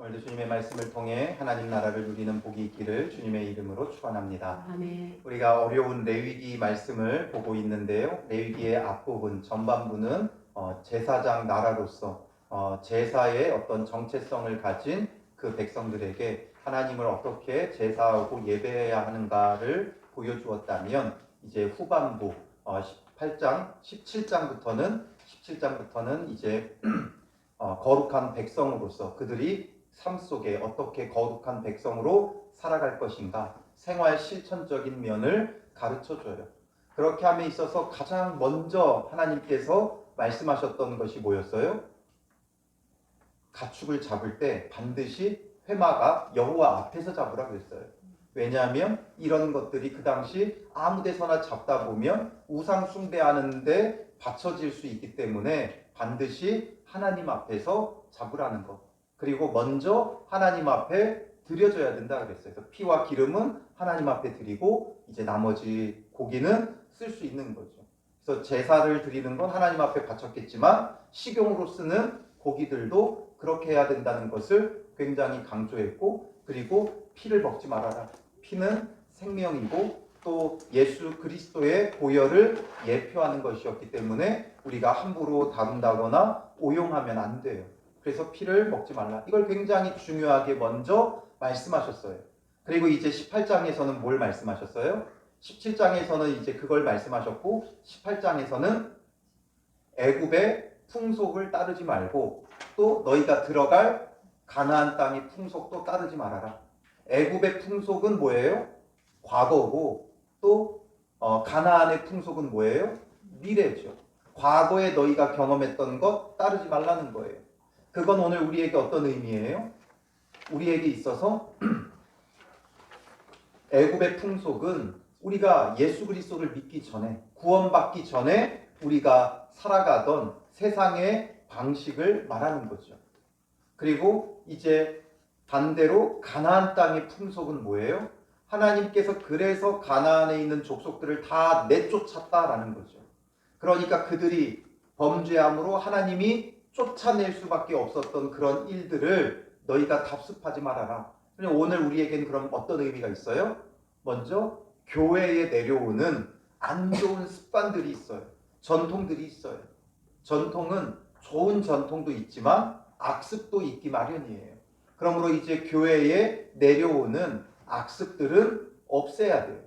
오늘도 주님의 말씀을 통해 하나님 나라를 누리는 복이 있기를 주님의 이름으로 축원합니다. 아멘. 우리가 어려운 레위기 말씀을 보고 있는데요. 레위기의 앞부분, 전반부는 제사장 나라로서 제사의 어떤 정체성을 가진 그 백성들에게 하나님을 어떻게 제사하고 예배해야 하는가를 보여주었다면, 이제 후반부 17장부터는 이제 거룩한 백성으로서 그들이 삶 속에 어떻게 거룩한 백성으로 살아갈 것인가, 생활 실천적인 면을 가르쳐줘요. 그렇게 함에 있어서 가장 먼저 하나님께서 말씀하셨던 것이 뭐였어요? 가축을 잡을 때 반드시 회마가 여호와 앞에서 잡으라 그랬어요. 왜냐하면 이런 것들이 그 당시 아무 데서나 잡다 보면 우상 숭배하는데 받쳐질 수 있기 때문에 반드시 하나님 앞에서 잡으라는 것. 그리고 먼저 하나님 앞에 드려져야 된다 그랬어요. 그래서 피와 기름은 하나님 앞에 드리고 이제 나머지 고기는 쓸 수 있는 거죠. 그래서 제사를 드리는 건 하나님 앞에 바쳤겠지만 식용으로 쓰는 고기들도 그렇게 해야 된다는 것을 굉장히 강조했고, 그리고 피를 먹지 말아라. 피는 생명이고 또 예수 그리스도의 보혈을 예표하는 것이었기 때문에 우리가 함부로 다룬다거나 오용하면 안 돼요. 그래서 피를 먹지 말라. 이걸 굉장히 중요하게 먼저 말씀하셨어요. 그리고 이제 18장에서는 뭘 말씀하셨어요? 17장에서는 이제 그걸 말씀하셨고, 18장에서는 애굽의 풍속을 따르지 말고 또 너희가 들어갈 가나안 땅의 풍속도 따르지 말아라. 애굽의 풍속은 뭐예요? 과거고, 또 가나안의 풍속은 뭐예요? 미래죠. 과거에 너희가 경험했던 것 따르지 말라는 거예요. 그건 오늘 우리에게 어떤 의미예요? 우리에게 있어서 애굽의 풍속은 우리가 예수 그리스도를 믿기 전에, 구원받기 전에 우리가 살아가던 세상의 방식을 말하는 거죠. 그리고 이제 반대로 가나안 땅의 풍속은 뭐예요? 하나님께서 그래서 가나안에 있는 족속들을 다 내쫓았다라는 거죠. 그러니까 그들이 범죄함으로 하나님이 쫓아낼 수밖에 없었던 그런 일들을 너희가 답습하지 말아라. 오늘 우리에게는 그럼 어떤 의미가 있어요? 먼저 교회에 내려오는 안 좋은 습관들이 있어요. 전통들이 있어요. 전통은 좋은 전통도 있지만 악습도 있기 마련이에요. 그러므로 이제 교회에 내려오는 악습들은 없애야 돼요.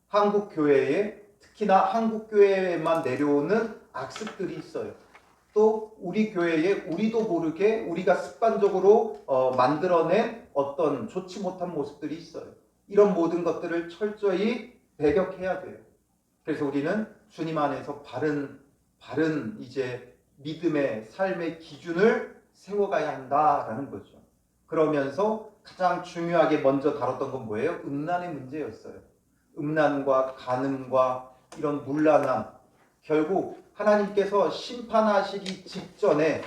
한국 교회에, 특히나 한국 교회에만 내려오는 악습들이 있어요. 또 우리 교회에 우리도 모르게 우리가 습관적으로 만들어낸 어떤 좋지 못한 모습들이 있어요. 이런 모든 것들을 철저히 배격해야 돼요. 그래서 우리는 주님 안에서 바른 이제 믿음의 삶의 기준을 세워가야 한다라는 거죠. 그러면서 가장 중요하게 먼저 다뤘던 건 뭐예요? 음란의 문제였어요. 음란과 간음과 이런 문란함, 결국 하나님께서 심판하시기 직전에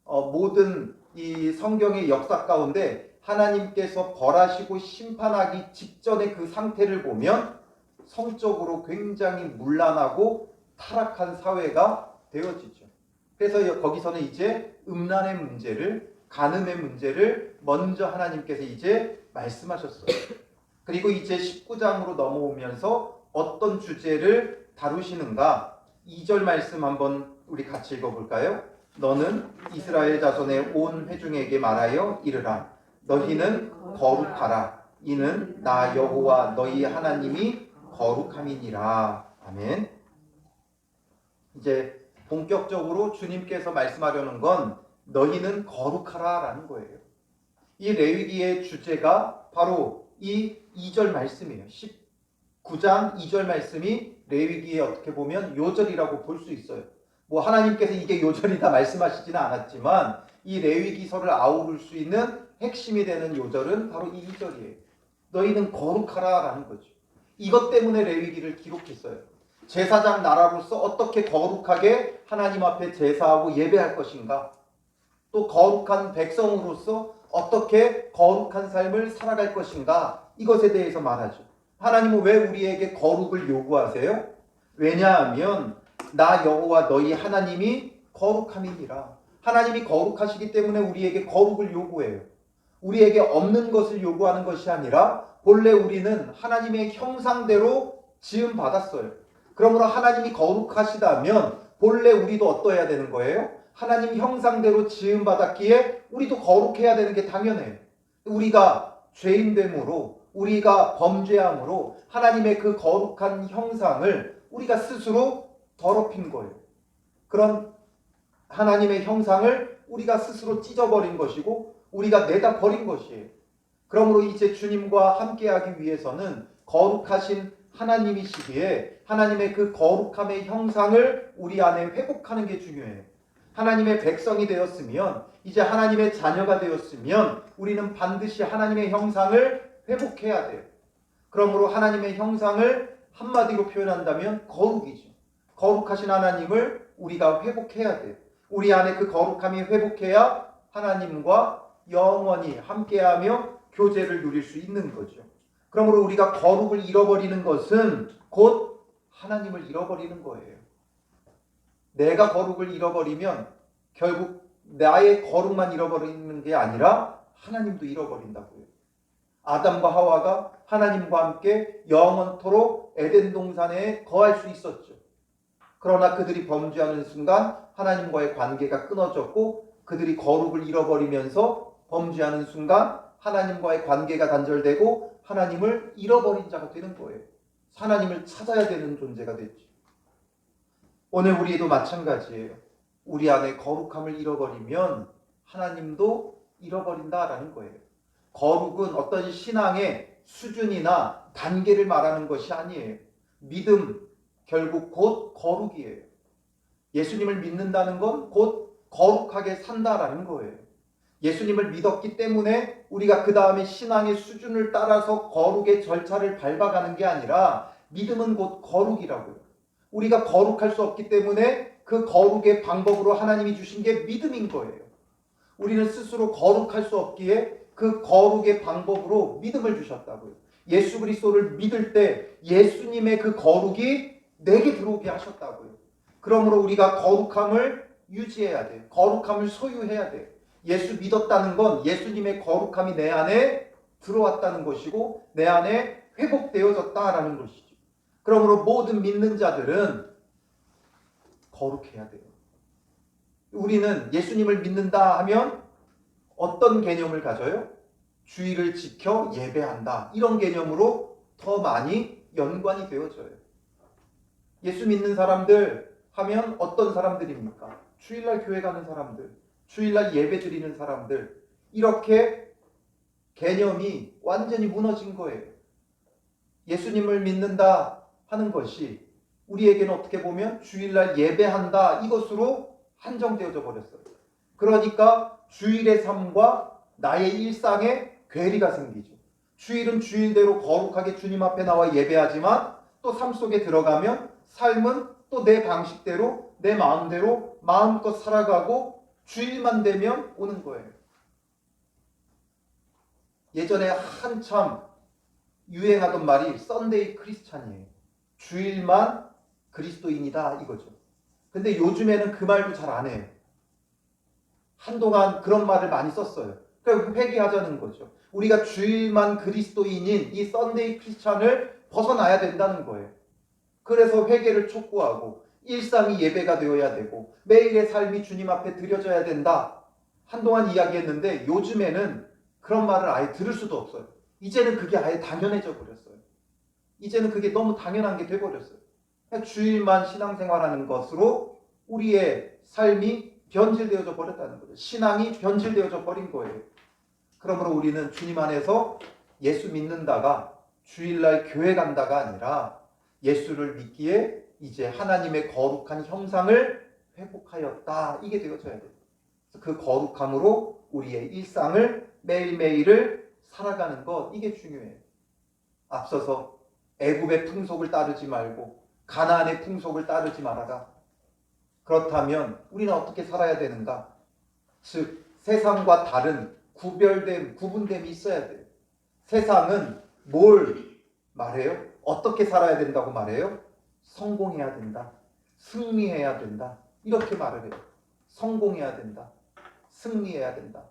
모든 이 성경의 역사 가운데 하나님께서 벌하시고 심판하기 직전의 그 상태를 보면 성적으로 굉장히 문란하고 타락한 사회가 되어지죠. 그래서 거기서는 이제 음란의 문제를, 간음의 문제를 먼저 하나님께서 이제 말씀하셨어요. 그리고 이제 19장으로 넘어오면서 어떤 주제를 다루시는가? 2절 말씀 한번 우리 같이 읽어볼까요? 너는 이스라엘 자손의 온 회중에게 말하여 이르라. 너희는 거룩하라. 이는 나 여호와 너희 하나님이 거룩함이니라. 아멘. 이제 본격적으로 주님께서 말씀하려는 건 너희는 거룩하라라는 거예요. 이 레위기의 주제가 바로 이 2절 말씀이에요. 19장 2절 말씀이 레위기에 어떻게 보면 요절이라고 볼 수 있어요. 뭐 하나님께서 이게 요절이다 말씀하시지는 않았지만 이 레위기서를 아우를 수 있는 핵심이 되는 요절은 바로 이 2절이에요. 너희는 거룩하라라는 거죠. 이것 때문에 레위기를 기록했어요. 제사장 나라로서 어떻게 거룩하게 하나님 앞에 제사하고 예배할 것인가, 또 거룩한 백성으로서 어떻게 거룩한 삶을 살아갈 것인가, 이것에 대해서 말하죠. 하나님은 왜 우리에게 거룩을 요구하세요? 왜냐하면 나 여호와 너희 하나님이 거룩함이니라. 하나님이 거룩하시기 때문에 우리에게 거룩을 요구해요. 우리에게 없는 것을 요구하는 것이 아니라 본래 우리는 하나님의 형상대로 지음 받았어요. 그러므로 하나님이 거룩하시다면 본래 우리도 어떠해야 되는 거예요? 하나님 형상대로 지음 받았기에 우리도 거룩해야 되는 게 당연해요. 우리가 죄인됨으로, 우리가 범죄함으로 하나님의 그 거룩한 형상을 우리가 스스로 더럽힌 거예요. 그런 하나님의 형상을 우리가 스스로 찢어버린 것이고 우리가 내다 버린 것이에요. 그러므로 이제 주님과 함께하기 위해서는 거룩하신 하나님이시기에 하나님의 그 거룩함의 형상을 우리 안에 회복하는 게 중요해요. 하나님의 백성이 되었으면, 이제 하나님의 자녀가 되었으면 우리는 반드시 하나님의 형상을 회복해야 돼요. 그러므로 하나님의 형상을 한마디로 표현한다면 거룩이죠. 거룩하신 하나님을 우리가 회복해야 돼요. 우리 안에 그 거룩함이 회복해야 하나님과 영원히 함께하며 교제를 누릴 수 있는 거죠. 그러므로 우리가 거룩을 잃어버리는 것은 곧 하나님을 잃어버리는 거예요. 내가 거룩을 잃어버리면 결국 나의 거룩만 잃어버리는 게 아니라 하나님도 잃어버린다고요. 아담과 하와가 하나님과 함께 영원토록 에덴 동산에 거할 수 있었죠. 그러나 그들이 범죄하는 순간 하나님과의 관계가 끊어졌고 그들이 거룩을 잃어버리면서 범죄하는 순간 하나님과의 관계가 단절되고 하나님을 잃어버린 자가 되는 거예요. 하나님을 찾아야 되는 존재가 됐죠. 오늘 우리도 마찬가지예요. 우리 안에 거룩함을 잃어버리면 하나님도 잃어버린다라는 거예요. 거룩은 어떤 신앙의 수준이나 단계를 말하는 것이 아니에요. 믿음, 결국 곧 거룩이에요. 예수님을 믿는다는 건 곧 거룩하게 산다라는 거예요. 예수님을 믿었기 때문에 우리가 그 다음에 신앙의 수준을 따라서 거룩의 절차를 밟아가는 게 아니라 믿음은 곧 거룩이라고요. 우리가 거룩할 수 없기 때문에 그 거룩의 방법으로 하나님이 주신 게 믿음인 거예요. 우리는 스스로 거룩할 수 없기에 그 거룩의 방법으로 믿음을 주셨다고요. 예수 그리스도를 믿을 때 예수님의 그 거룩이 내게 들어오게 하셨다고요. 그러므로 우리가 거룩함을 유지해야 돼요. 거룩함을 소유해야 돼요. 예수 믿었다는 건 예수님의 거룩함이 내 안에 들어왔다는 것이고 내 안에 회복되어졌다라는 것이죠. 그러므로 모든 믿는 자들은 거룩해야 돼요. 우리는 예수님을 믿는다 하면 어떤 개념을 가져요? 주의를 지켜 예배한다. 이런 개념으로 더 많이 연관이 되어져요. 예수 믿는 사람들 하면 어떤 사람들입니까? 주일날 교회 가는 사람들, 주일날 예배 드리는 사람들, 이렇게 개념이 완전히 무너진 거예요. 예수님을 믿는다 하는 것이 우리에게는 어떻게 보면 주일날 예배한다 이것으로 한정되어져 버렸어요. 그러니까 주일의 삶과 나의 일상에 괴리가 생기죠. 주일은 주일대로 거룩하게 주님 앞에 나와 예배하지만 또 삶 속에 들어가면 삶은 또 내 방식대로 내 마음대로 마음껏 살아가고 주일만 되면 오는 거예요. 예전에 한참 유행하던 말이 썬데이 크리스찬이에요. 주일만 그리스도인이다 이거죠. 근데 요즘에는 그 말도 잘 안 해요. 한동안 그런 말을 많이 썼어요. 그러니까 회개하자는 거죠. 우리가 주일만 그리스도인인 이 썬데이 크리스찬을 벗어나야 된다는 거예요. 그래서 회개를 촉구하고 일상이 예배가 되어야 되고 매일의 삶이 주님 앞에 드려져야 된다. 한동안 이야기했는데 요즘에는 그런 말을 아예 들을 수도 없어요. 이제는 그게 아예 당연해져 버렸어요. 이제는 그게 너무 당연한 게 돼버렸어요. 주일만 신앙생활하는 것으로 우리의 삶이 변질되어져 버렸다는 거죠. 신앙이 변질되어져 버린 거예요. 그러므로 우리는 주님 안에서 예수 믿는다가 주일날 교회 간다가 아니라 예수를 믿기에 이제 하나님의 거룩한 형상을 회복하였다. 이게 되어져야 돼요. 그 거룩함으로 우리의 일상을 매일매일을 살아가는 것, 이게 중요해요. 앞서서 애굽의 풍속을 따르지 말고 가나안의 풍속을 따르지 말아라. 그렇다면 우리는 어떻게 살아야 되는가? 즉 세상과 다른 구분됨이 있어야 돼요. 세상은 뭘 말해요? 어떻게 살아야 된다고 말해요? 성공해야 된다. 승리해야 된다. 이렇게 말을 해요. 성공해야 된다. 승리해야 된다.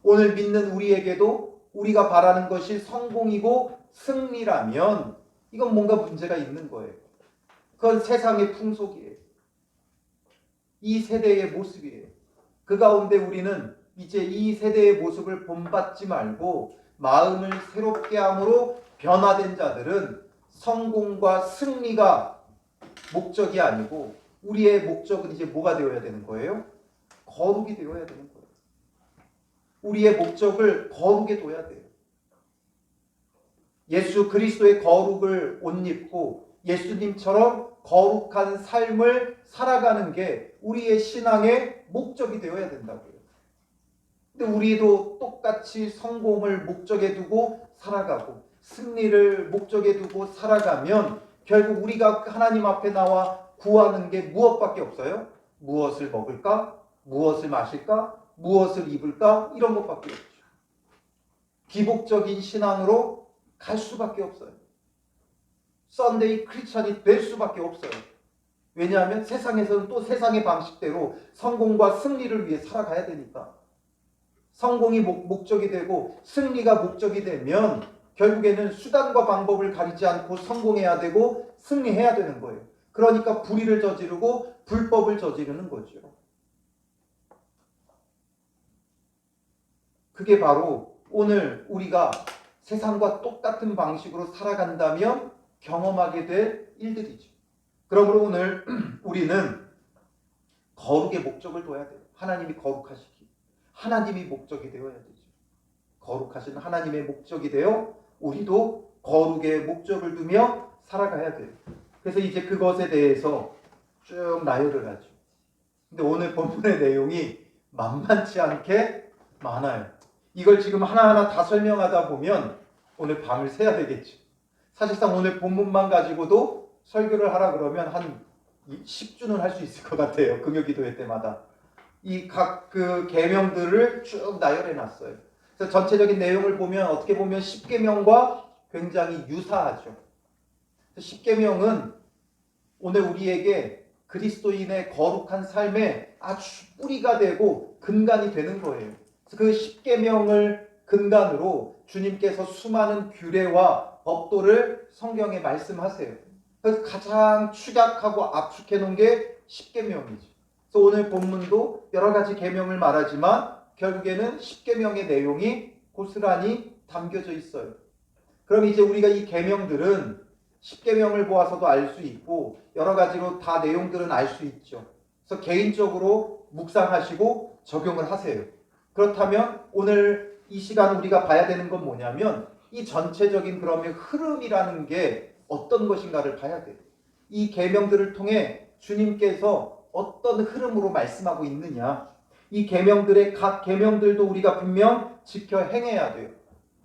오늘 믿는 우리에게도 우리가 바라는 것이 성공이고 승리라면 이건 뭔가 문제가 있는 거예요. 그건 세상의 풍속이에요. 이 세대의 모습이에요. 그 가운데 우리는 이제 이 세대의 모습을 본받지 말고 마음을 새롭게 함으로 변화된 자들은 성공과 승리가 목적이 아니고 우리의 목적은 이제 뭐가 되어야 되는 거예요? 거룩이 되어야 되는 거예요. 우리의 목적을 거룩에 둬야 돼요. 예수 그리스도의 거룩을 옷 입고 예수님처럼 거룩한 삶을 살아가는 게 우리의 신앙의 목적이 되어야 된다고요. 근데 우리도 똑같이 성공을 목적에 두고 살아가고 승리를 목적에 두고 살아가면 결국 우리가 하나님 앞에 나와 구하는 게 무엇밖에 없어요? 무엇을 먹을까? 무엇을 마실까? 무엇을 입을까? 이런 것밖에 없죠. 기복적인 신앙으로 갈 수밖에 없어요. 썬데이 크리스천이 될 수밖에 없어요. 왜냐하면 세상에서는 또 세상의 방식대로 성공과 승리를 위해 살아가야 되니까. 성공이 목적이 되고 승리가 목적이 되면 결국에는 수단과 방법을 가리지 않고 성공해야 되고 승리해야 되는 거예요. 그러니까 불의를 저지르고 불법을 저지르는 거죠. 그게 바로 오늘 우리가 세상과 똑같은 방식으로 살아간다면 경험하게 될 일들이죠. 그러므로 오늘 우리는 거룩의 목적을 둬야 돼요. 하나님이 거룩하시기. 하나님이 목적이 되어야 되죠. 거룩하신 하나님의 목적이 되어 우리도 거룩의 목적을 두며 살아가야 돼요. 그래서 이제 그것에 대해서 쭉 나열을 하죠. 근데 오늘 본문의 내용이 만만치 않게 많아요. 이걸 지금 하나하나 다 설명하다 보면 오늘 밤을 새야 되겠죠. 사실상 오늘 본문만 가지고도 설교를 하라 그러면 한 10주는 할 수 있을 것 같아요. 금요기도회 때마다. 이 각 그 계명들을 쭉 나열해 놨어요. 그래서 전체적인 내용을 보면 어떻게 보면 10계명과 굉장히 유사하죠. 10계명은 오늘 우리에게 그리스도인의 거룩한 삶에 아주 뿌리가 되고 근간이 되는 거예요. 그 10계명을 근간으로 주님께서 수많은 규례와 법도를 성경에 말씀하세요. 그래서 가장 축약하고 압축해 놓은 게 10계명이죠. 그래서 오늘 본문도 여러 가지 계명을 말하지만 결국에는 10계명의 내용이 고스란히 담겨져 있어요. 그럼 이제 우리가 이 계명들은 10계명을 보아서도 알 수 있고 여러 가지로 다 내용들은 알 수 있죠. 그래서 개인적으로 묵상하시고 적용을 하세요. 그렇다면 오늘 이 시간 우리가 봐야 되는 건 뭐냐면 이 전체적인 그러면 흐름이라는 게 어떤 것인가를 봐야 돼요. 이 계명들을 통해 주님께서 어떤 흐름으로 말씀하고 있느냐. 이 계명들의 각 계명들도 우리가 분명 지켜 행해야 돼요.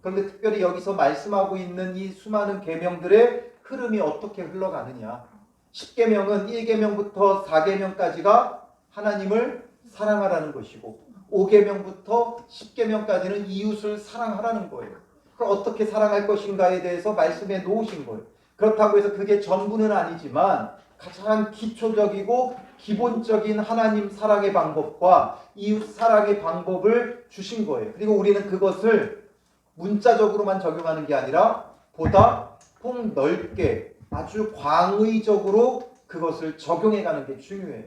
그런데 특별히 여기서 말씀하고 있는 이 수많은 계명들의 흐름이 어떻게 흘러가느냐. 10계명은 1계명부터 4계명까지가 하나님을 사랑하라는 것이고 5계명부터 10계명까지는 이웃을 사랑하라는 거예요. 그럼 어떻게 사랑할 것인가에 대해서 말씀해 놓으신 거예요. 그렇다고 해서 그게 전부는 아니지만 가장 기초적이고 기본적인 하나님 사랑의 방법과 이웃 사랑의 방법을 주신 거예요. 그리고 우리는 그것을 문자적으로만 적용하는 게 아니라 보다 폭넓게 아주 광의적으로 그것을 적용해가는 게 중요해요.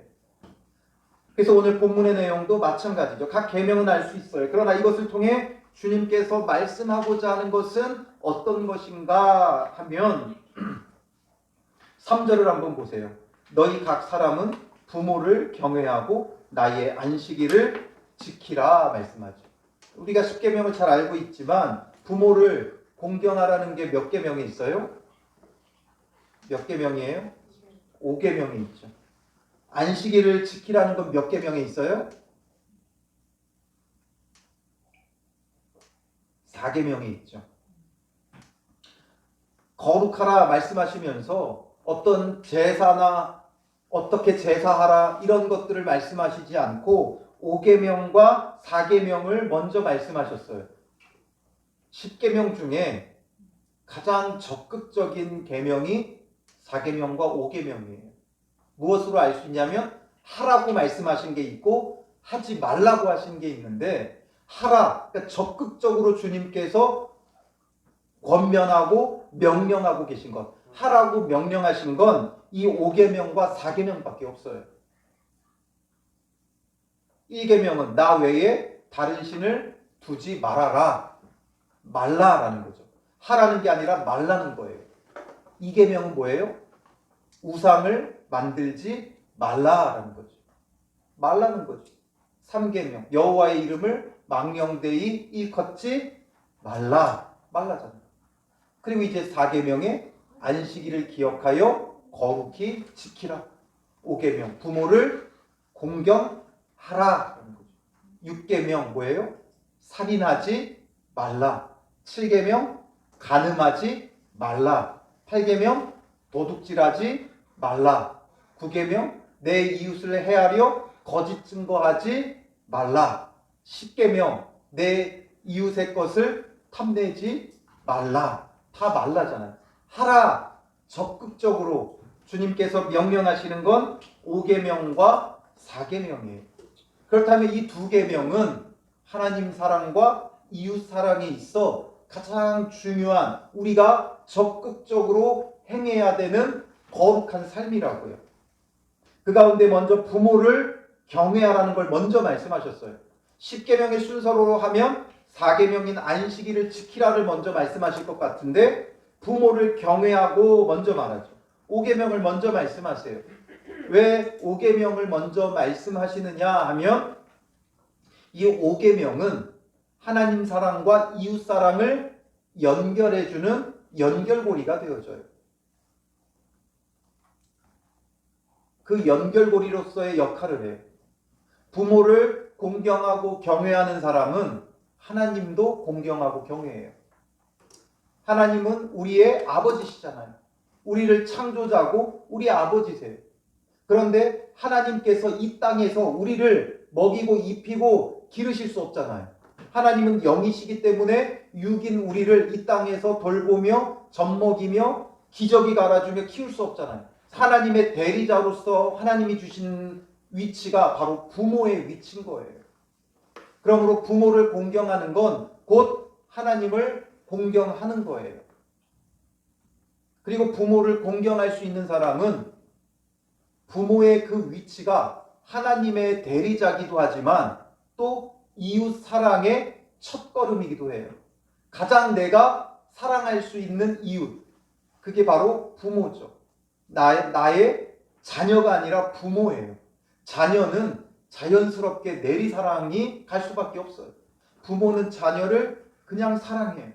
그래서 오늘 본문의 내용도 마찬가지죠. 각 계명은 알 수 있어요. 그러나 이것을 통해 주님께서 말씀하고자 하는 것은 어떤 것인가 하면 3절을 한번 보세요. 너희 각 사람은 부모를 경외하고 나의 안식일을 지키라 말씀하죠. 우리가 10계명을 잘 알고 있지만 부모를 공경하라는 게 몇 계명이 있어요? 몇 계명이에요? 5계명이 있죠. 안식일을 지키라는 건 몇 계명에 있어요? 4계명에 있죠. 거룩하라 말씀하시면서 어떤 제사나 어떻게 제사하라 이런 것들을 말씀하시지 않고 5계명과 4계명을 먼저 말씀하셨어요. 10계명 중에 가장 적극적인 계명이 4계명과 5계명이에요. 무엇으로 알 수 있냐면 하라고 말씀하신 게 있고 하지 말라고 하신 게 있는데 하라. 그러니까 적극적으로 주님께서 권면하고 명령하고 계신 것. 하라고 명령하신 건 이 5계명과 4계명밖에 없어요. 1계명은 나 외에 다른 신을 두지 말라라는 거죠. 하라는 게 아니라 말라는 거예요. 2계명은 뭐예요? 우상을 만들지 말라라는 거죠. 말라는 거죠. 3계명 여호와의 이름을 망령되이 일컫지 말라잖아요. 그리고 이제 4계명에 안식일을 기억하여 거룩히 지키라. 5계명 부모를 공경하라라는 거죠. 6계명 뭐예요? 살인하지 말라. 7계명 간음하지 말라. 8계명 도둑질하지 말라. 9계명 내 이웃을 해하려 거짓 증거하지 말라. 10계명 내 이웃의 것을 탐내지 말라. 다 말라잖아요. 하라. 적극적으로 주님께서 명령하시는 건 5계명과 4계명이에요. 그렇다면 이 2계명은 하나님 사랑과 이웃 사랑에 있어 가장 중요한 우리가 적극적으로 행해야 되는 거룩한 삶이라고요. 그 가운데 먼저 부모를 경외하라는 걸 먼저 말씀하셨어요. 10계명의 순서로 하면 4계명인 안식일을 지키라를 먼저 말씀하실 것 같은데 부모를 경외하고 먼저 말하죠. 5계명을 먼저 말씀하세요. 왜 5계명을 먼저 말씀하시느냐 하면 이 5계명은 하나님 사랑과 이웃 사랑을 연결해주는 연결고리가 되어져요. 그 연결고리로서의 역할을 해요. 부모를 공경하고 경외하는 사람은 하나님도 공경하고 경외해요. 하나님은 우리의 아버지시잖아요. 우리를 창조자고 우리 아버지세요. 그런데 하나님께서 이 땅에서 우리를 먹이고 입히고 기르실 수 없잖아요. 하나님은 영이시기 때문에 육인 우리를 이 땅에서 돌보며 젖먹이며 기저귀 갈아주며 키울 수 없잖아요. 하나님의 대리자로서 하나님이 주신 위치가 바로 부모의 위치인 거예요. 그러므로 부모를 공경하는 건 곧 하나님을 공경하는 거예요. 그리고 부모를 공경할 수 있는 사람은 부모의 그 위치가 하나님의 대리자기도 하지만 또 이웃 사랑의 첫걸음이기도 해요. 가장 내가 사랑할 수 있는 이웃, 그게 바로 부모죠. 나의 자녀가 아니라 부모예요. 자녀는 자연스럽게 내리사랑이 갈 수밖에 없어요. 부모는 자녀를 그냥 사랑해요.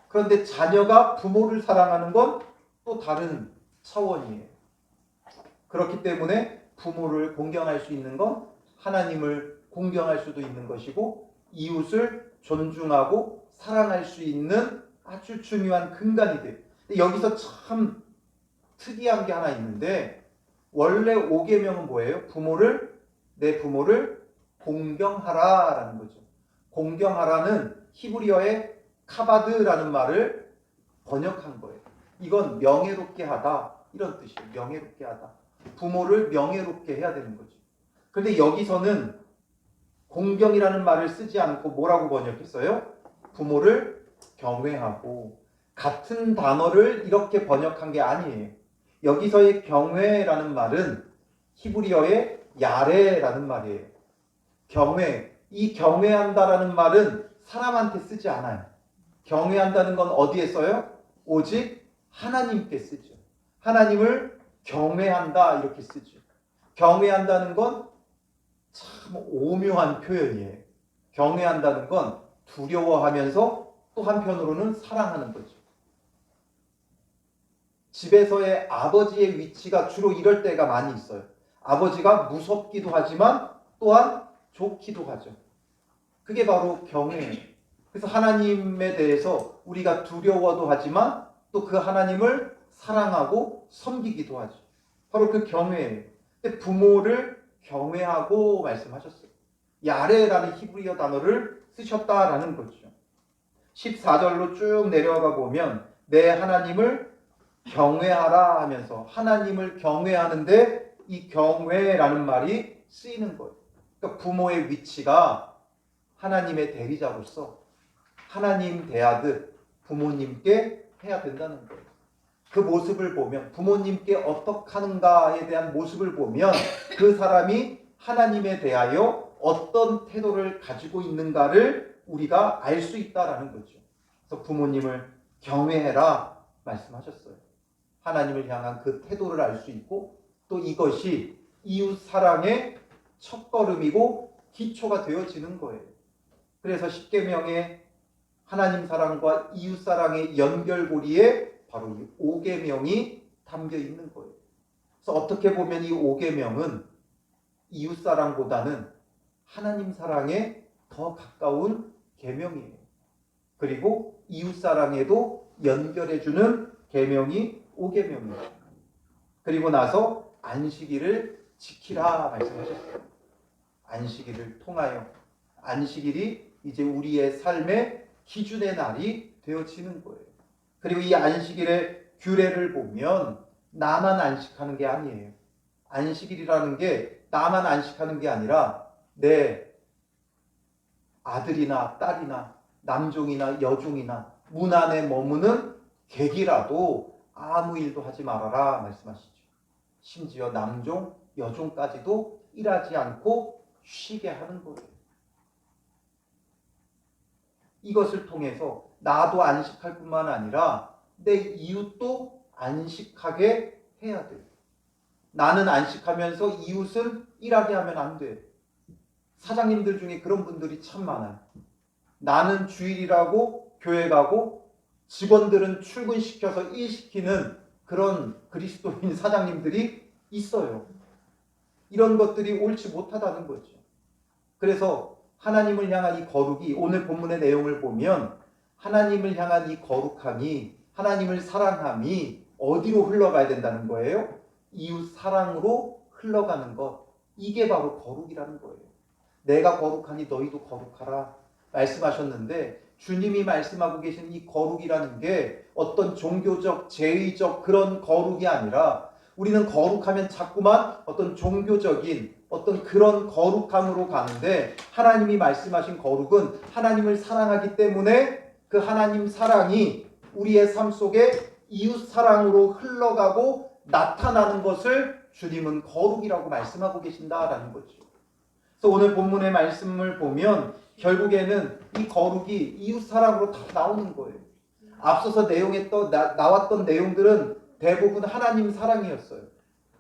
그런데 자녀가 부모를 사랑하는 건 또 다른 차원이에요. 그렇기 때문에 부모를 공경할 수 있는 건 하나님을 공경할 수도 있는 것이고 이웃을 존중하고 사랑할 수 있는 아주 중요한 근간이 돼요. 여기서 참 특이한 게 하나 있는데 원래 5계명은 뭐예요? 내 부모를 공경하라라는 거죠. 공경하라는 히브리어의 카바드라는 말을 번역한 거예요. 이건 명예롭게 하다 이런 뜻이에요. 명예롭게 하다. 부모를 명예롭게 해야 되는 거죠. 그런데 여기서는 공경이라는 말을 쓰지 않고 뭐라고 번역했어요? 부모를 경외하고. 같은 단어를 이렇게 번역한 게 아니에요. 여기서의 경외라는 말은 히브리어의 야레라는 말이에요. 경외. 이 경외한다라는 말은 사람한테 쓰지 않아요. 경외한다는 건 어디에 써요? 오직 하나님께 쓰죠. 하나님을 경외한다 이렇게 쓰죠. 경외한다는 건 참 오묘한 표현이에요. 경외한다는 건 두려워하면서 또 한편으로는 사랑하는 거죠. 집에서의 아버지의 위치가 주로 이럴 때가 많이 있어요. 아버지가 무섭기도 하지만 또한 좋기도 하죠. 그게 바로 경외예요. 그래서 하나님에 대해서 우리가 두려워도 하지만 또 그 하나님을 사랑하고 섬기기도 하죠. 바로 그 경외예요. 근데 부모를 경외하고 말씀하셨어요. 야레라는 히브리어 단어를 쓰셨다라는 거죠. 14절로 쭉 내려가 보면 내 하나님을 경외하라 하면서 하나님을 경외하는데 이 경외라는 말이 쓰이는 거예요. 그러니까 부모의 위치가 하나님의 대리자로서 하나님 대하듯 부모님께 해야 된다는 거예요. 그 모습을 보면, 부모님께 어떻게 하는가에 대한 모습을 보면 그 사람이 하나님에 대하여 어떤 태도를 가지고 있는가를 우리가 알 수 있다라는 거죠. 그래서 부모님을 경외해라 말씀하셨어요. 하나님을 향한 그 태도를 알 수 있고, 또 이것이 이웃 사랑의 첫걸음이고 기초가 되어지는 거예요. 그래서 십계명의 하나님 사랑과 이웃 사랑의 연결고리에 바로 이 5계명이 담겨 있는 거예요. 그래서 어떻게 보면 이 5계명은 이웃 사랑보다는 하나님 사랑에 더 가까운 계명이에요. 그리고 이웃 사랑에도 연결해주는 계명이 5계명이에요. 그리고 나서 안식일을 지키라 말씀하셨어요. 안식일을 통하여 안식일이 이제 우리의 삶의 기준의 날이 되어지는 거예요. 그리고 이 안식일의 규례를 보면 나만 안식하는 게 아니에요. 안식일이라는 게 나만 안식하는 게 아니라 내 아들이나 딸이나 남종이나 여종이나 문 안에 머무는 객이라도 아무 일도 하지 말아라 말씀하시죠. 심지어 남종, 여종까지도 일하지 않고 쉬게 하는 거예요. 이것을 통해서 나도 안식할 뿐만 아니라 내 이웃도 안식하게 해야 돼요. 나는 안식하면서 이웃은 일하게 하면 안 돼요. 사장님들 중에 그런 분들이 참 많아요. 나는 주일이라고 교회 가고 직원들은 출근시켜서 일시키는 그런 그리스도인 사장님들이 있어요. 이런 것들이 옳지 못하다는 거죠. 그래서 하나님을 향한 이 거룩이, 오늘 본문의 내용을 보면 하나님을 향한 이 거룩함이, 하나님을 사랑함이 어디로 흘러가야 된다는 거예요? 이웃 사랑으로 흘러가는 것. 이게 바로 거룩이라는 거예요. 내가 거룩하니 너희도 거룩하라 말씀하셨는데, 주님이 말씀하고 계신 이 거룩이라는 게 어떤 종교적, 제의적 그런 거룩이 아니라, 우리는 거룩하면 자꾸만 어떤 종교적인 어떤 그런 거룩함으로 가는데, 하나님이 말씀하신 거룩은 하나님을 사랑하기 때문에 그 하나님 사랑이 우리의 삶 속에 이웃 사랑으로 흘러가고 나타나는 것을 주님은 거룩이라고 말씀하고 계신다라는 거죠. 그래서 오늘 본문의 말씀을 보면 결국에는 이 거룩이 이웃 사랑으로 다 나오는 거예요. 앞서서 나왔던 내용들은 대부분 하나님 사랑이었어요.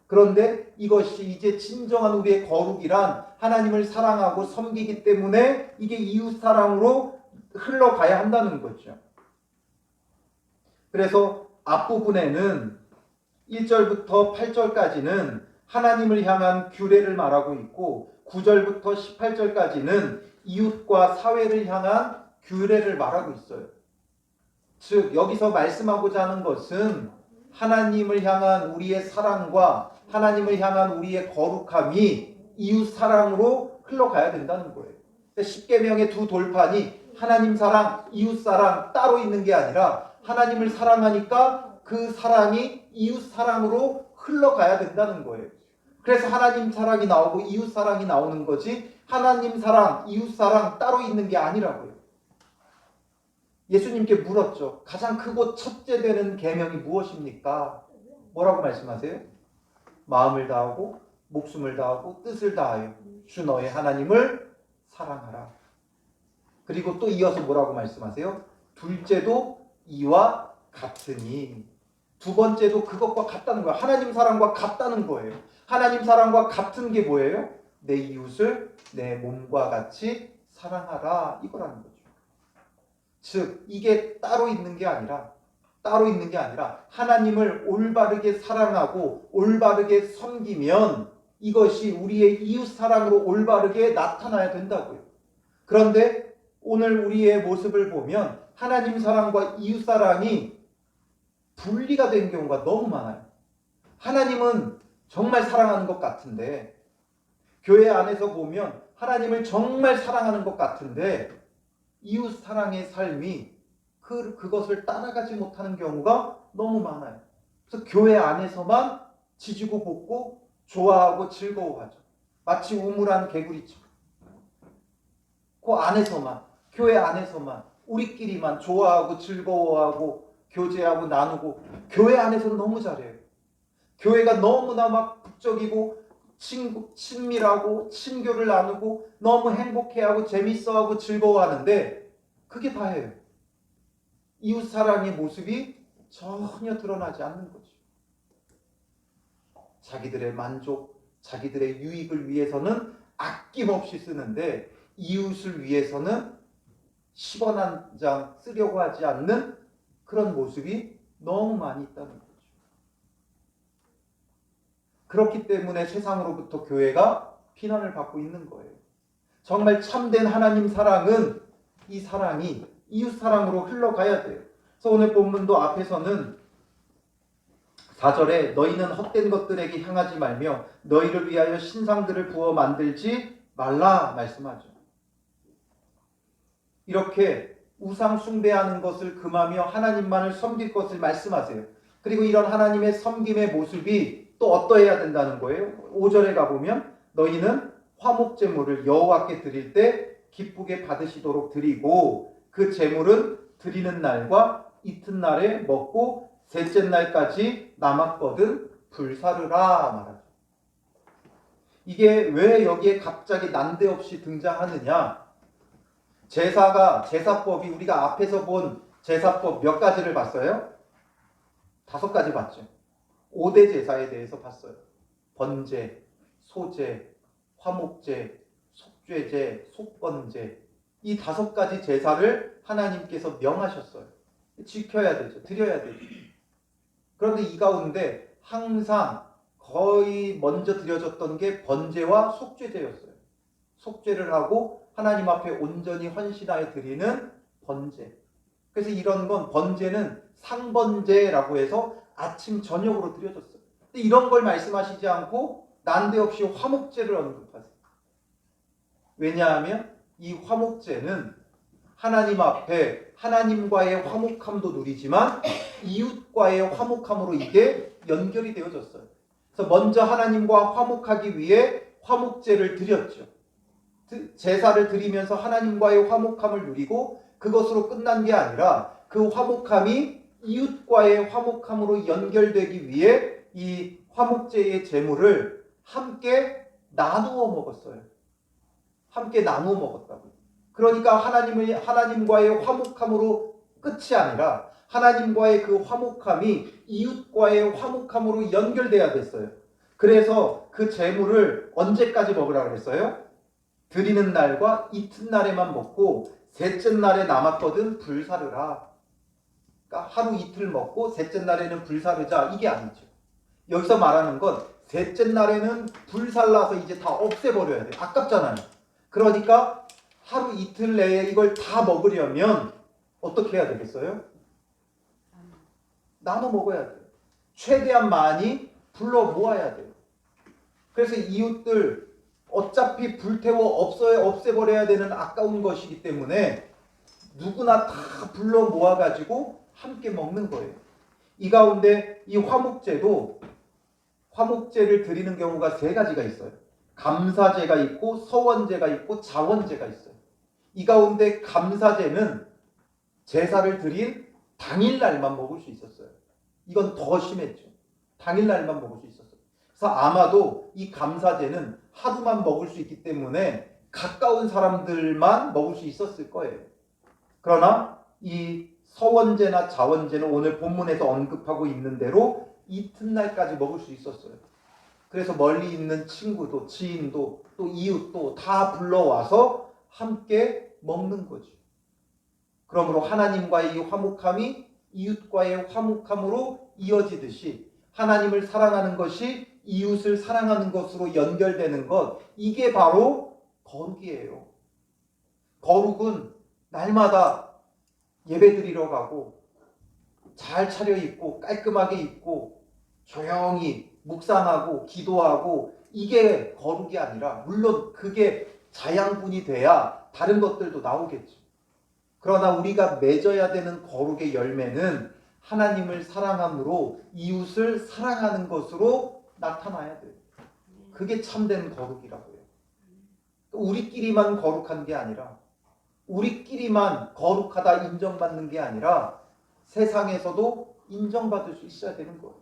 그런데 이것이 이제 진정한 우리의 거룩이란 하나님을 사랑하고 섬기기 때문에 이게 이웃 사랑으로 흘러가야 한다는 거죠. 그래서 앞부분에는 1절부터 8절까지는 하나님을 향한 규례를 말하고 있고 9절부터 18절까지는 이웃과 사회를 향한 규례를 말하고 있어요. 즉 여기서 말씀하고자 하는 것은 하나님을 향한 우리의 사랑과 하나님을 향한 우리의 거룩함이 이웃 사랑으로 흘러가야 된다는 거예요. 10계명의 두 돌판이 하나님 사랑, 이웃 사랑 따로 있는 게 아니라 하나님을 사랑하니까 그 사랑이 이웃 사랑으로 흘러가야 된다는 거예요. 그래서 하나님 사랑이 나오고 이웃 사랑이 나오는 거지, 하나님 사랑, 이웃 사랑 따로 있는 게 아니라고요. 예수님께 물었죠. 가장 크고 첫째 되는 계명이 무엇입니까? 뭐라고 말씀하세요? 마음을 다하고 목숨을 다하고 뜻을 다하여 주 너의 하나님을 사랑하라. 그리고 또 이어서 뭐라고 말씀하세요? 둘째도 이와 같으니. 두 번째도 그것과 같다는 거예요. 하나님 사랑과 같다는 거예요. 하나님 사랑과 같은 게 뭐예요? 내 이웃을 내 몸과 같이 사랑하라, 이거라는 거죠. 즉 이게 따로 있는 게 아니라 하나님을 올바르게 사랑하고 올바르게 섬기면 이것이 우리의 이웃 사랑으로 올바르게 나타나야 된다고요. 그런데 오늘 우리의 모습을 보면 하나님 사랑과 이웃 사랑이 분리가 된 경우가 너무 많아요. 하나님은 정말 사랑하는 것 같은데, 교회 안에서 보면 하나님을 정말 사랑하는 것 같은데 이웃 사랑의 삶이 그것을 따라가지 못하는 경우가 너무 많아요. 그래서 교회 안에서만 지지고 볶고 좋아하고 즐거워하죠. 마치 우물안 개구리처럼. 그 안에서만, 교회 안에서만 우리끼리만 좋아하고 즐거워하고 교제하고 나누고 교회 안에서 너무 잘해요. 교회가 너무나 막 북적이고 친밀하고 친교를 나누고 너무 행복해하고 재밌어하고 즐거워하는데 그게 다예요. 이웃사랑의 모습이 전혀 드러나지 않는 거죠. 자기들의 만족, 자기들의 유익을 위해서는 아낌없이 쓰는데 이웃을 위해서는 10원 한 장 쓰려고 하지 않는 그런 모습이 너무 많이 있다는 거죠. 그렇기 때문에 세상으로부터 교회가 비난을 받고 있는 거예요. 정말 참된 하나님 사랑은 이 사랑이 이웃 사랑으로 흘러가야 돼요. 그래서 오늘 본문도 앞에서는 4절에 너희는 헛된 것들에게 향하지 말며 너희를 위하여 신상들을 부어 만들지 말라 말씀하죠. 이렇게 우상 숭배하는 것을 금하며 하나님만을 섬길 것을 말씀하세요. 그리고 이런 하나님의 섬김의 모습이 또 어떠해야 된다는 거예요? 5절에 가보면 너희는 화목 제물을 여호와께 드릴 때 기쁘게 받으시도록 드리고 그 제물은 드리는 날과 이튿날에 먹고 셋째 날까지 남았거든 불사르라 말하죠. 이게 왜 여기에 갑자기 난데없이 등장하느냐? 제사법이 우리가 앞에서 본 제사법 몇 가지를 봤어요? 5가지 봤죠. 5대 제사에 대해서 봤어요. 번제, 소제, 화목제, 속죄제, 속건제. 이 5가지 제사를 하나님께서 명하셨어요. 지켜야 되죠. 드려야 되죠. 그런데 이 가운데 항상 거의 먼저 드려졌던 게 번제와 속죄제였어요. 속죄를 하고 하나님 앞에 온전히 헌신하여 드리는 번제. 그래서 이런 건 번제는 상번제라고 해서 아침 저녁으로 드려졌어요. 근데 이런 걸 말씀하시지 않고 난데없이 화목제를 언급하세요. 왜냐하면 이 화목제는 하나님 앞에 하나님과의 화목함도 누리지만 이웃과의 화목함으로 이게 연결이 되어졌어요. 그래서 먼저 하나님과 화목하기 위해 화목제를 드렸죠. 제사를 드리면서 하나님과의 화목함을 누리고 그것으로 끝난 게 아니라 그 화목함이 이웃과의 화목함으로 연결되기 위해 이 화목제의 제물을 함께 나누어 먹었어요. 함께 나누어 먹었다고요. 그러니까 하나님과의 화목함으로 끝이 아니라 하나님과의 그 화목함이 이웃과의 화목함으로 연결돼야 됐어요. 그래서 그 제물을 언제까지 먹으라고 그랬어요? 드리는 날과 이튿날에만 먹고 셋째 날에 남았거든 불사르라. 그러니까 하루 이틀 먹고 셋째 날에는 불사르자 이게 아니죠. 여기서 말하는 건 셋째 날에는 불살라서 이제 다 없애버려야 돼요. 아깝잖아요. 그러니까 하루 이틀 내에 이걸 다 먹으려면 어떻게 해야 되겠어요? 나눠 먹어야 돼요. 최대한 많이 불러 모아야 돼요. 그래서 이웃들 어차피 불태워 없애버려야 되는 아까운 것이기 때문에 누구나 다 불러 모아가지고 함께 먹는 거예요. 이 가운데 이 화목제를 드리는 경우가 3가지가 있어요. 감사제가 있고 서원제가 있고 자원제가 있어요. 이 가운데 감사제는 제사를 드린 당일날만 먹을 수 있었어요. 이건 더 심했죠. 당일날만 먹을 수 있었어요. 그래서 아마도 이 감사제는 하루만 먹을 수 있기 때문에 가까운 사람들만 먹을 수 있었을 거예요. 그러나 이 서원제나 자원제는 오늘 본문에서 언급하고 있는 대로 이튿날까지 먹을 수 있었어요. 그래서 멀리 있는 친구도 지인도 또 이웃도 다 불러와서 함께 먹는 거죠. 그러므로 하나님과의 이 화목함이 이웃과의 화목함으로 이어지듯이 하나님을 사랑하는 것이 이웃을 사랑하는 것으로 연결되는 것, 이게 바로 거룩이에요. 거룩은 날마다 예배 드리러 가고 잘 차려입고 깔끔하게 입고 조용히 묵상하고 기도하고 이게 거룩이 아니라, 물론 그게 자양분이 돼야 다른 것들도 나오겠죠. 그러나 우리가 맺어야 되는 거룩의 열매는 하나님을 사랑함으로 이웃을 사랑하는 것으로 나타나야 돼요. 그게 참된 거룩이라고요. 우리끼리만 거룩한 게 아니라 우리끼리만 거룩하다 인정받는 게 아니라 세상에서도 인정받을 수 있어야 되는 거예요.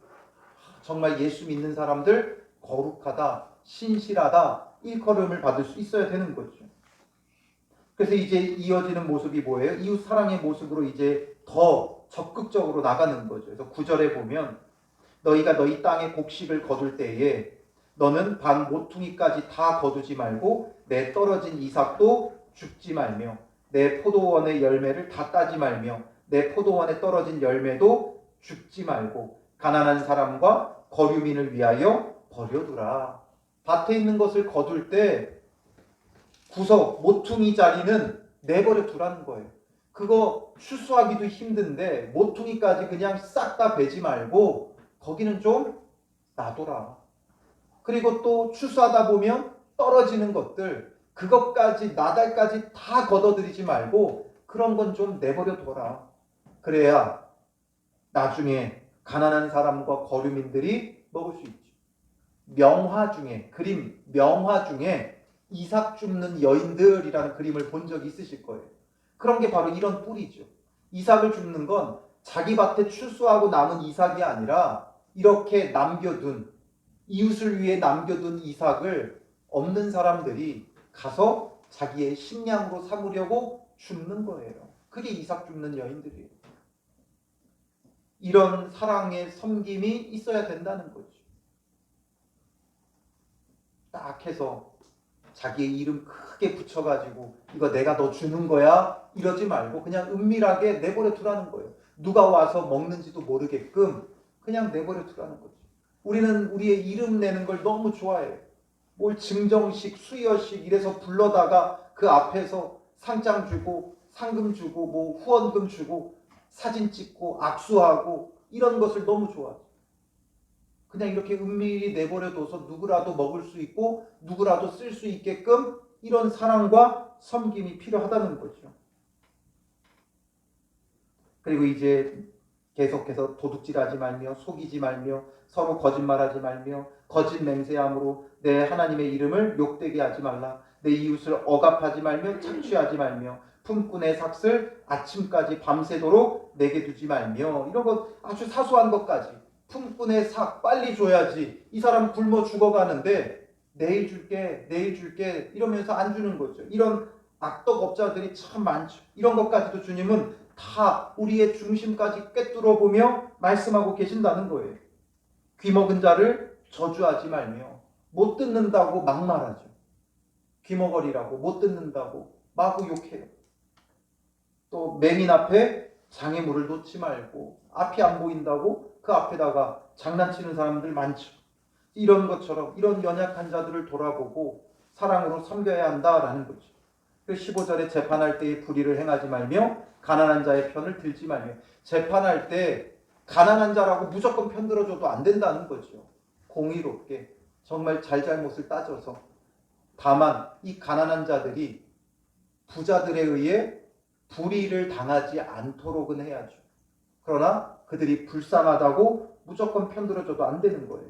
정말 예수 믿는 사람들 거룩하다, 신실하다, 일컬음을 받을 수 있어야 되는 거죠. 그래서 이제 이어지는 모습이 뭐예요? 이웃 사랑의 모습으로 이제 더 적극적으로 나가는 거죠. 그래서 9절에 보면 너희가 너희 땅의 곡식을 거둘 때에 너는 반 모퉁이까지 다 거두지 말고 내 떨어진 이삭도 줍지 말며 내 포도원의 열매를 다 따지 말며 내 포도원에 떨어진 열매도 줍지 말고 가난한 사람과 거류민을 위하여 버려두라. 밭에 있는 것을 거둘 때 구석 모퉁이 자리는 내버려 두라는 거예요. 그거 추수하기도 힘든데 모퉁이까지 그냥 싹 다 베지 말고 거기는 좀 놔둬라. 그리고 또 추수하다 보면 떨어지는 것들 그것까지 나달까지 다 걷어들이지 말고 그런 건 좀 내버려 둬라. 그래야 나중에 가난한 사람과 거류민들이 먹을 수 있죠. 명화 중에 명화 중에 이삭 줍는 여인들이라는 그림을 본 적이 있으실 거예요. 그런 게 바로 이런 뿌리죠. 이삭을 줍는 건 자기 밭에 추수하고 남은 이삭이 아니라 이렇게 남겨둔 이웃을 위해 남겨둔 이삭을 없는 사람들이 가서 자기의 식량으로 삼으려고 줍는 거예요. 그게 이삭 줍는 여인들이에요. 이런 사랑의 섬김이 있어야 된다는 거죠. 딱 해서 자기의 이름 크게 붙여가지고 이거 내가 너 주는 거야 이러지 말고 그냥 은밀하게 내버려 두라는 거예요. 누가 와서 먹는지도 모르게끔 그냥 내버려 두라는 거죠. 우리는 우리의 이름 내는 걸 너무 좋아해요. 뭘 증정식, 수여식 이래서 불러다가 그 앞에서 상장 주고 상금 주고 뭐 후원금 주고 사진 찍고 악수하고 이런 것을 너무 좋아해요. 그냥 이렇게 은밀히 내버려둬서 누구라도 먹을 수 있고 누구라도 쓸 수 있게끔 이런 사랑과 섬김이 필요하다는 거죠. 그리고 이제 계속해서 도둑질하지 말며 속이지 말며 서로 거짓말하지 말며 거짓 맹세함으로 내 하나님의 이름을 욕되게 하지 말라. 내 이웃을 억압하지 말며 착취하지 말며 품꾼의 삭슬 아침까지 밤새도록 내게 두지 말며 이런 것 아주 사소한 것까지 품꾼의 삭 빨리 줘야지 이 사람 굶어 죽어가는데 내일 줄게 이러면서 안 주는 거죠. 이런 악덕업자들이 참 많죠. 이런 것까지도 주님은 다 우리의 중심까지 꿰뚫어 보며 말씀하고 계신다는 거예요. 귀먹은 자를 저주하지 말며 못 듣는다고 막말하죠. 귀머거리라고 못 듣는다고 마구 욕해요. 또 매민 앞에 장애물을 놓지 말고 앞이 안 보인다고 그 앞에다가 장난치는 사람들 많죠. 이런 것처럼 이런 연약한 자들을 돌아보고 사랑으로 섬겨야 한다라는 거죠. 15절에 재판할 때에 불의를 행하지 말며 가난한 자의 편을 들지 말며 재판할 때 가난한 자라고 무조건 편들어줘도 안 된다는 거죠. 공의롭게 정말 잘잘못을 따져서 다만 이 가난한 자들이 부자들에 의해 불의를 당하지 않도록은 해야죠. 그러나 그들이 불쌍하다고 무조건 편들어줘도 안 되는 거예요.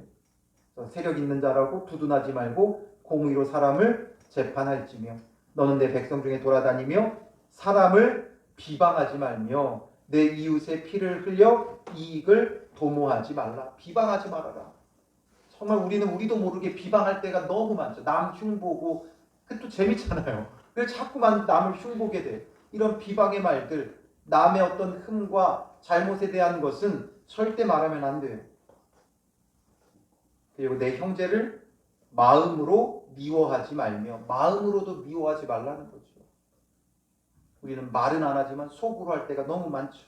세력 있는 자라고 두둔하지 말고 공의로 사람을 재판할지며 너는 내 백성 중에 돌아다니며 사람을 비방하지 말며 내 이웃의 피를 흘려 이익을 도모하지 말라. 비방하지 말아라. 정말 우리도 모르게 비방할 때가 너무 많죠. 남 흉보고 그것도 재밌잖아요. 그래서 자꾸만 남을 흉보게 돼. 이런 비방의 말들 남의 어떤 흠과 잘못에 대한 것은 절대 말하면 안 돼요. 그리고 내 형제를 마음으로 미워하지 말며 마음으로도 미워하지 말라는 거죠. 우리는 말은 안 하지만 속으로 할 때가 너무 많죠.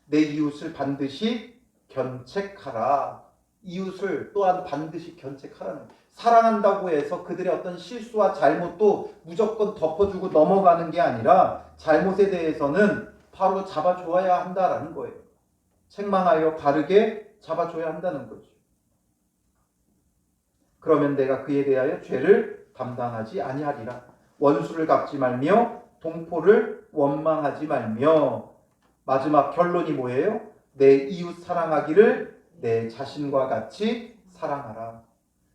내 이웃을 반드시 견책하라. 이웃을 또한 반드시 견책하라는 거예요. 사랑한다고 해서 그들의 어떤 실수와 잘못도 무조건 덮어주고 넘어가는 게 아니라 잘못에 대해서는 바로 잡아줘야 한다라는 거예요. 책망하여 바르게 잡아줘야 한다는 거죠. 그러면 내가 그에 대하여 죄를 담당하지 아니하리라. 원수를 갚지 말며 동포를 원망하지 말며. 마지막 결론이 뭐예요? 내 이웃 사랑하기를 내 자신과 같이 사랑하라.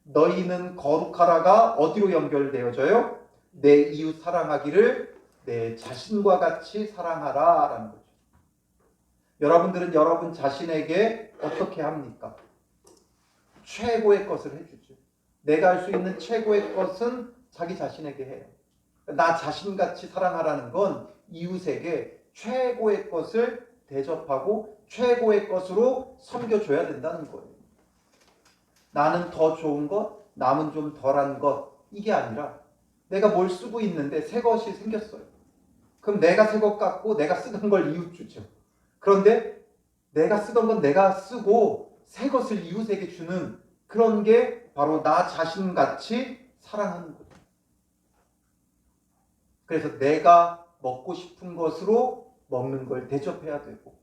너희는 거룩하라가 어디로 연결되어져요? 내 이웃 사랑하기를 내 자신과 같이 사랑하라 라는 거죠. 여러분들은 여러분 자신에게 어떻게 합니까? 최고의 것을 해주죠. 내가 할 수 있는 최고의 것은 자기 자신에게 해요. 나 자신같이 사랑하라는 건 이웃에게 최고의 것을 대접하고 최고의 것으로 섬겨줘야 된다는 거예요. 나는 더 좋은 것, 남은 좀 덜한 것, 이게 아니라 내가 뭘 쓰고 있는데 새 것이 생겼어요. 그럼 내가 새 것 같고 내가 쓰던 걸 이웃 주죠. 그런데 내가 쓰던 건 내가 쓰고 새 것을 이웃에게 주는 그런 게 바로 나 자신같이 사랑하는 거죠. 그래서 내가 먹고 싶은 것으로 먹는 걸 대접해야 되고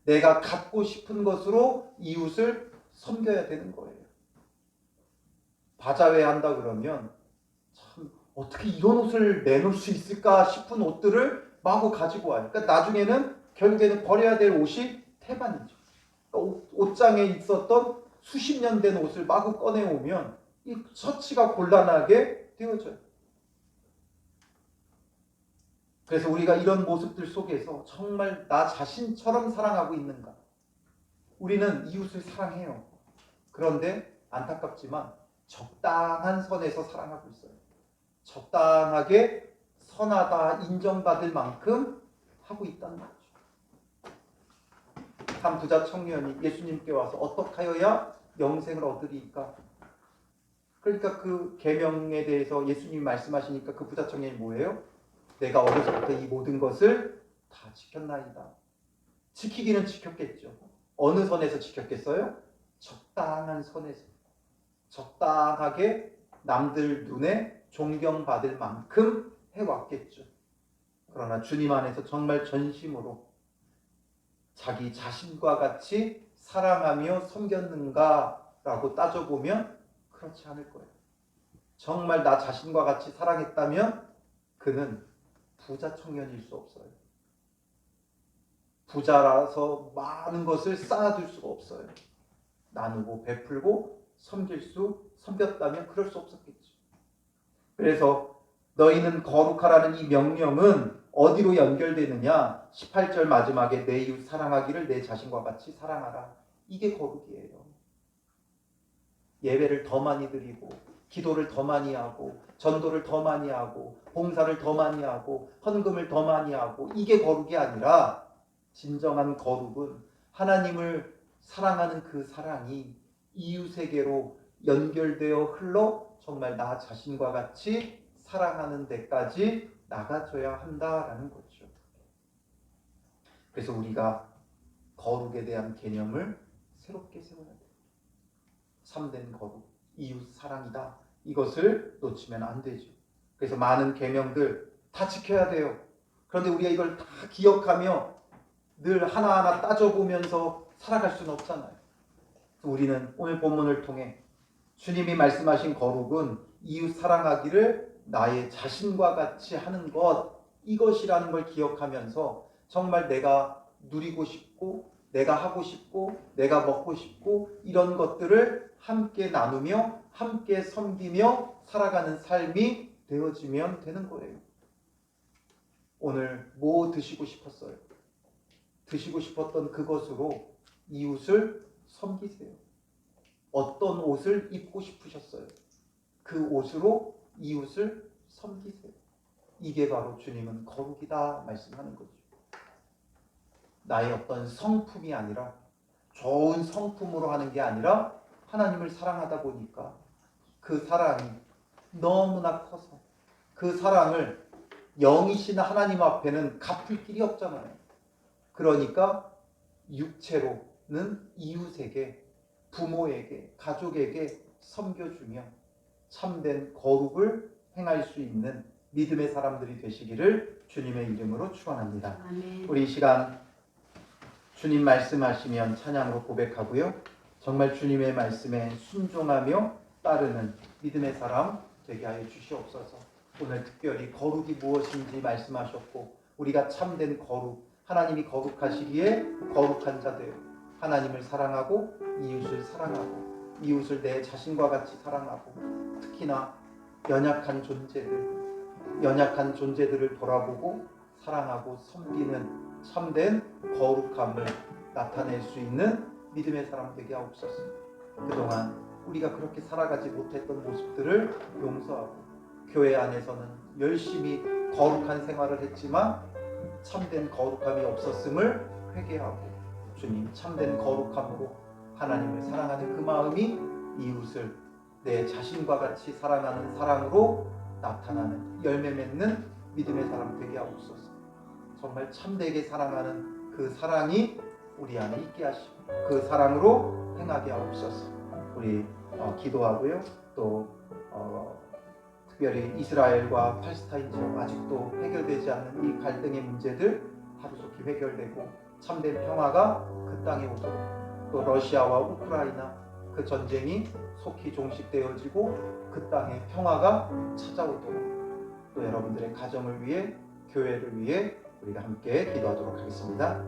내가 갖고 싶은 것으로 이웃을 섬겨야 되는 거예요. 바자회 한다 그러면 참 어떻게 이런 옷을 내놓을 수 있을까 싶은 옷들을 마구 가지고 와요. 그러니까 나중에는 결국에는 버려야 될 옷이 태반이죠. 그러니까 옷장에 있었던 수십 년 된 옷을 마구 꺼내오면 이 처치가 곤란하게 되어져요. 그래서 우리가 이런 모습들 속에서 정말 나 자신처럼 사랑하고 있는가? 우리는 이웃을 사랑해요. 그런데 안타깝지만 적당한 선에서 사랑하고 있어요. 적당하게 선하다 인정받을 만큼 하고 있다는 거죠. 한 부자 청년이 예수님께 와서 어떻게 하여야 영생을 얻으리까? 그러니까 그 계명에 대해서 예수님이 말씀하시니까 그 부자 청년이 뭐예요? 내가 어려서부터 이 모든 것을 다 지켰나이다. 지키기는 지켰겠죠. 어느 선에서 지켰겠어요? 적당한 선에서. 적당하게 남들 눈에 존경받을 만큼 해왔겠죠. 그러나 주님 안에서 정말 전심으로 자기 자신과 같이 사랑하며 섬겼는가라고 따져보면 그렇지 않을 거예요. 정말 나 자신과 같이 사랑했다면 그는 부자 청년일 수 없어요. 부자라서 많은 것을 쌓아둘 수가 없어요. 나누고 베풀고 섬겼다면 그럴 수 없었겠죠. 그래서 너희는 거룩하라는 이 명령은 어디로 연결되느냐? 18절 마지막에 내 이웃 사랑하기를 내 자신과 같이 사랑하라. 이게 거룩이에요. 예배를 더 많이 드리고 기도를 더 많이 하고 전도를 더 많이 하고 봉사를 더 많이 하고 헌금을 더 많이 하고 이게 거룩이 아니라 진정한 거룩은 하나님을 사랑하는 그 사랑이 이웃에게로 연결되어 흘러 정말 나 자신과 같이 사랑하는 데까지 나가줘야 한다라는 거죠. 그래서 우리가 거룩에 대한 개념을 새롭게 세워야 돼요. 참된 거룩, 이웃 사랑이다. 이것을 놓치면 안 되죠. 그래서 많은 계명들 다 지켜야 돼요. 그런데 우리가 이걸 다 기억하며 늘 하나하나 따져보면서 살아갈 수는 없잖아요. 우리는 오늘 본문을 통해 주님이 말씀하신 거룩은 이웃 사랑하기를 나의 자신과 같이 하는 것, 이것이라는 걸 기억하면서 정말 내가 누리고 싶고 내가 하고 싶고 내가 먹고 싶고 이런 것들을 함께 나누며 함께 섬기며 살아가는 삶이 되어지면 되는 거예요. 오늘 뭐 드시고 싶었어요? 드시고 싶었던 그것으로 이웃을 섬기세요. 어떤 옷을 입고 싶으셨어요? 그 옷으로 이웃을 섬기세요. 이게 바로 주님은 거룩이다 말씀하는 거죠. 나의 어떤 성품이 아니라 좋은 성품으로 하는 게 아니라 하나님을 사랑하다 보니까 그 사랑이 너무나 커서 그 사랑을 영이신 하나님 앞에는 갚을 길이 없잖아요. 그러니까 육체로는 이웃에게, 부모에게, 가족에게 섬겨주며 참된 거룩을 행할 수 있는 믿음의 사람들이 되시기를 주님의 이름으로 축원합니다. 우리 이 시간 주님 말씀하시면 찬양으로 고백하고요. 정말 주님의 말씀에 순종하며 따르는 믿음의 사람 되게 하여 주시옵소서. 오늘 특별히 거룩이 무엇인지 말씀하셨고 우리가 참된 거룩, 하나님이 거룩하시기에 거룩한 자들, 하나님을 사랑하고 이웃을 사랑하고 이웃을 내 자신과 같이 사랑하고 특히나 연약한 존재들, 연약한 존재들을 돌아보고 사랑하고 섬기는 참된 거룩함을 나타낼 수 있는 믿음의 사람 되게 하옵소서. 그동안 우리가 그렇게 살아가지 못했던 모습들을 용서하고 교회 안에서는 열심히 거룩한 생활을 했지만 참된 거룩함이 없었음을 회개하고 주님 참된 거룩함으로 하나님을 사랑하는 그 마음이 이웃을 내 자신과 같이 사랑하는 사랑으로 나타나는 열매 맺는 믿음의 사람 되게 하옵소서. 정말 참되게 사랑하는 그 사랑이 우리 안에 있게 하시고 그 사랑으로 행하게 하옵소서. 우리 기도하고요. 또 특별히 이스라엘과 팔레스타인 지역 아직도 해결되지 않는 이 갈등의 문제들 하루속히 해결되고 참된 평화가 그 땅에 오도록, 또 러시아와 우크라이나 그 전쟁이 속히 종식되어지고 그 땅에 평화가 찾아오도록, 또 여러분들의 가정을 위해 교회를 위해 우리가 함께 기도하도록 하겠습니다.